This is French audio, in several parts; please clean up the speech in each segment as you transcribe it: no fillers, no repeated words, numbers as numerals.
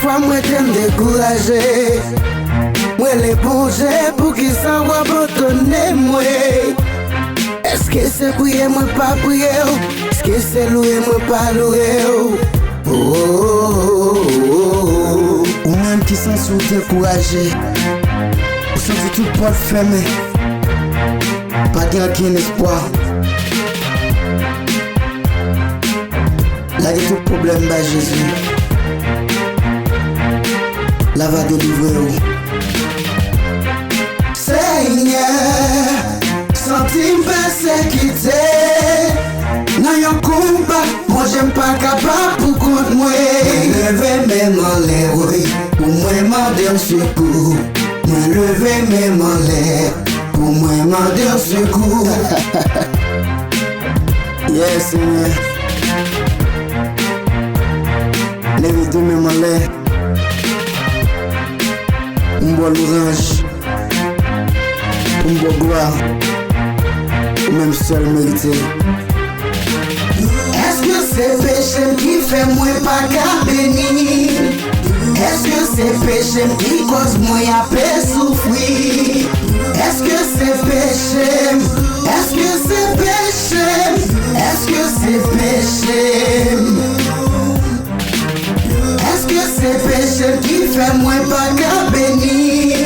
fois moi t'aime découragé. Moi les bongés pour qui s'en va abandonner moi. Est-ce que c'est prier moi pas prier? Est-ce que c'est louer moi pas louer? Oh, oh, oh, oh. Ou même qui s'en sont découragés. Ou senti tout porte fermée. Pas d'aucun espoir. Là il y a tout problème bah Jésus. Là va délivrer. Seigneur, senti persécuté. Dans yon combat, moi j'aime pas capable pour contre moi. Lever même en l'air, oui, pour moi demander un secours. Moi lever même en l'air, pour moi demander un secours. Yes, Seigneur. Levez deux même en l'air. On boit l'orange, on boit gloire, ou même seul mérité. Est-ce que c'est péché qui fait moi pas qu'à bénir? Est-ce que c'est péché qui cause moi à paix souffrir? Est-ce que c'est péché? Est-ce que c'est péché? Est-ce que c'est péché? Est-ce que c'est péché qui fait moi pas qu'à bénir?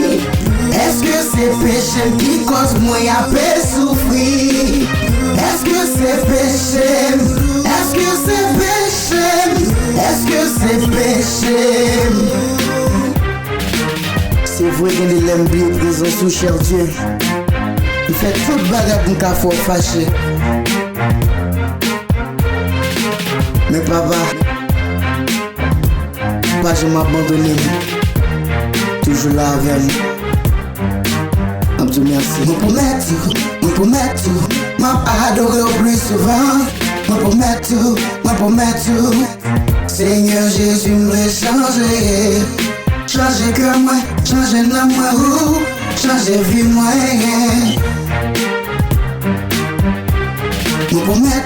Est-ce que c'est péché qui cause moi à paix souffrir? Est-ce que c'est péché? Est-ce que c'est péché? Est-ce que c'est péché? C'est vrai qu'il y a l'embli prison sous cher Dieu. Il fait toute bagarre pour qu'à faut fâcher. Mais papa, pas je m'abandonne. Toujours là avec moi. Je te remercie. Je promets tout. M'a adoré au plus souvent. Je promets tout. Seigneur Jésus me changer. Changer cœur moi, changer nom moi, changer vie moi. Je promets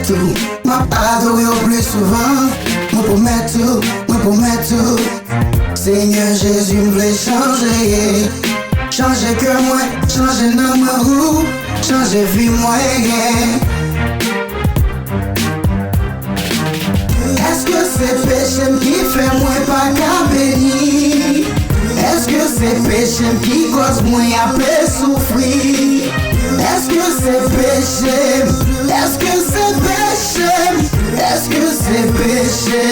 tout. M'a adoré au plus souvent. Je promets tout. Seigneur Jésus me changer. Changer cœur moi, changer nom moi, changer vie moi. Est-ce que c'est péché qui fait moi pas qu'à bénir? Est-ce que c'est péché qui cause moi à paix souffrir? Est-ce que c'est péché? Est-ce que c'est péché? Est-ce que c'est péché?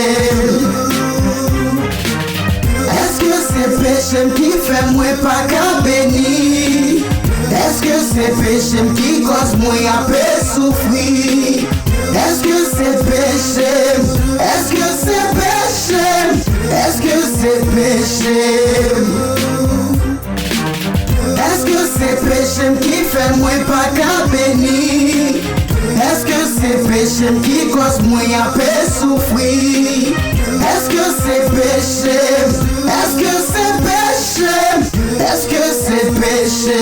Est-ce que c'est péché qui fait moi pas qu'à bénir? Est-ce que c'est péché qui cause moi à paix souffrir? Est-ce que c'est péché? Est-ce que c'est péché? Est-ce que c'est péché? Est-ce que c'est péché qui fait moi pas qu'à bénir? Est-ce que c'est péché qui cause moi à paix souffrir? Est-ce que c'est péché? Est-ce que c'est péché? Est-ce que c'est péché?